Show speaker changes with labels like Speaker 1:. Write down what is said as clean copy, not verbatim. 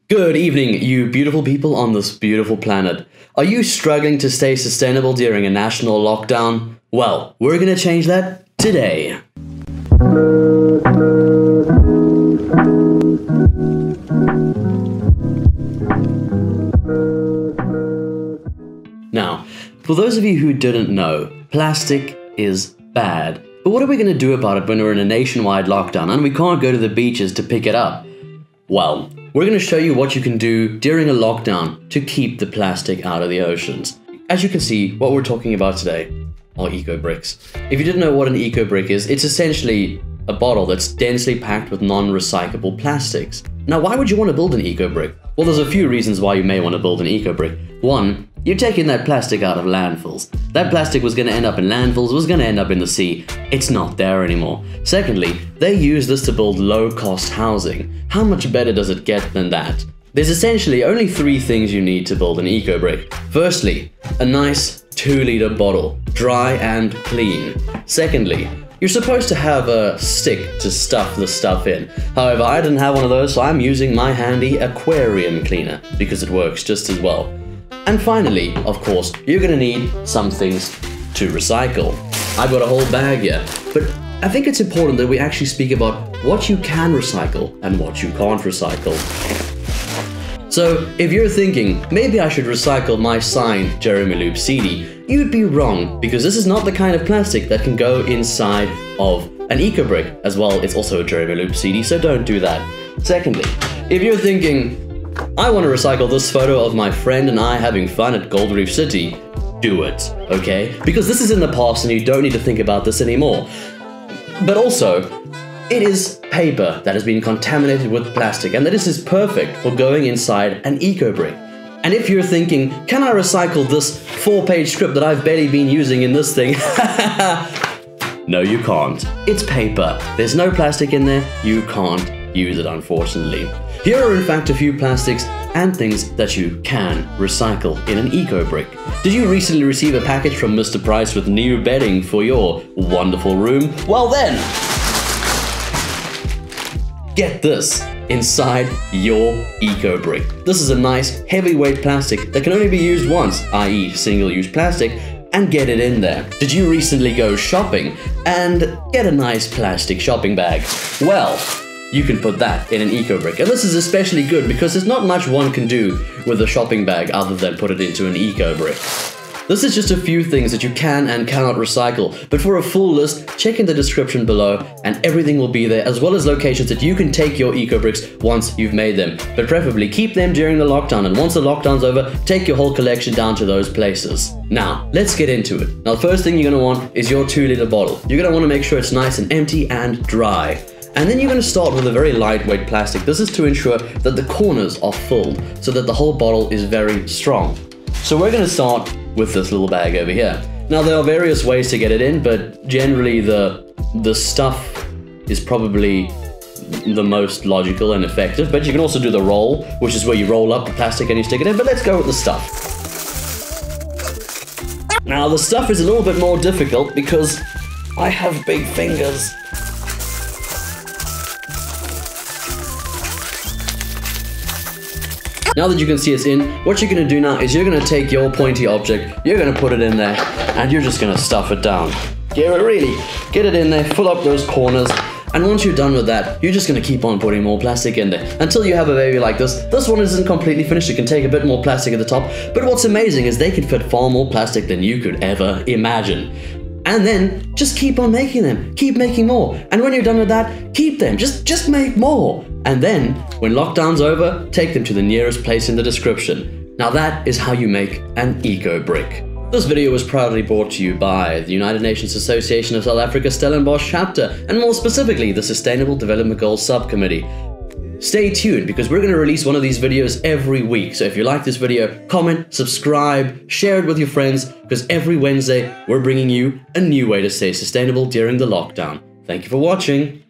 Speaker 1: Good evening, you beautiful people on this beautiful planet. Are you struggling to stay sustainable during a national lockdown? Well, we're gonna change that today. Now, for those of you who didn't know, plastic is bad. But what are we gonna do about it when we're in a nationwide lockdown and we can't go to the beaches to pick it up? Well, we're going to show you what you can do during a lockdown to keep the plastic out of the oceans. As you can see, what we're talking about today are eco-bricks. If you didn't know what an eco-brick is, it's essentially a bottle that's densely packed with non-recyclable plastics. Now, why would you want to build an eco-brick? Well, there's a few reasons why you may want to build an eco-brick. One, you're taking that plastic out of landfills. That plastic was going to end up in landfills, was going to end up in the sea. It's not there anymore. Secondly, they use this to build low-cost housing. How much better does it get than that? There's essentially only 3 things you need to build an eco-brick. Firstly, a nice 2-liter bottle, dry and clean. Secondly, you're supposed to have a stick to stuff the stuff in. However, I didn't have one of those, so I'm using my handy aquarium cleaner because it works just as well. And finally, of course, you're gonna need some things to recycle. I've got a whole bag here, but I think it's important that we actually speak about what you can recycle and what you can't recycle. So, if you're thinking, maybe I should recycle my signed Jeremy Loop CD, you'd be wrong, because this is not the kind of plastic that can go inside of an eco-brick. As well, it's also a Jeremy Loop CD, so don't do that. Secondly, if you're thinking, I want to recycle this photo of my friend and I having fun at Gold Reef City, do it, okay? Because this is in the past and you don't need to think about this anymore. But also, it is paper that has been contaminated with plastic, and this is perfect for going inside an eco-brick. And if you're thinking, can I recycle this 4-page script that I've barely been using in this thing? No, you can't. It's paper. There's no plastic in there. You can't use it, unfortunately. Here are in fact a few plastics and things that you can recycle in an eco-brick. Did you recently receive a package from Mr. Price with new bedding for your wonderful room? Well then, get this inside your eco-brick. This is a nice heavyweight plastic that can only be used once, i.e. single-use plastic, and get it in there. Did you recently go shopping and get a nice plastic shopping bag? Well, you can put that in an eco-brick. And this is especially good because there's not much one can do with a shopping bag other than put it into an eco-brick. This is just a few things that you can and cannot recycle, but for a full list, check in the description below and everything will be there, as well as locations that you can take your eco-bricks once you've made them. But preferably keep them during the lockdown, and once the lockdown's over, take your whole collection down to those places. Now, let's get into it. Now, the first thing you're going to want is your 2-liter bottle. You're going to want to make sure it's nice and empty and dry. And then you're going to start with a very lightweight plastic. This is to ensure that the corners are filled so that the whole bottle is very strong. So we're going to start with this little bag over here. Now there are various ways to get it in, but generally the stuff is probably the most logical and effective. But you can also do the roll, which is where you roll up the plastic and you stick it in. But let's go with the stuff. Now the stuff is a little bit more difficult because I have big fingers. Now that you can see it's in, what you're going to do now is you're going to take your pointy object, you're going to put it in there, and you're just going to stuff it down. Yeah, really, get it in there, fill up those corners, and once you're done with that, you're just going to keep on putting more plastic in there until you have a baby like this. This one isn't completely finished, it can take a bit more plastic at the top, but what's amazing is they can fit far more plastic than you could ever imagine. And then, just keep on making them. Keep making more. And when you're done with that, keep them. Just make more. And then, when lockdown's over, take them to the nearest place in the description. Now that is how you make an eco-brick. This video was proudly brought to you by the United Nations Association of South Africa Stellenbosch chapter, and more specifically, the Sustainable Development Goals Subcommittee. Stay tuned because we're going to release one of these videos every week. So if you like this video, comment, subscribe, share it with your friends, because every Wednesday we're bringing you a new way to stay sustainable during the lockdown. Thank you for watching.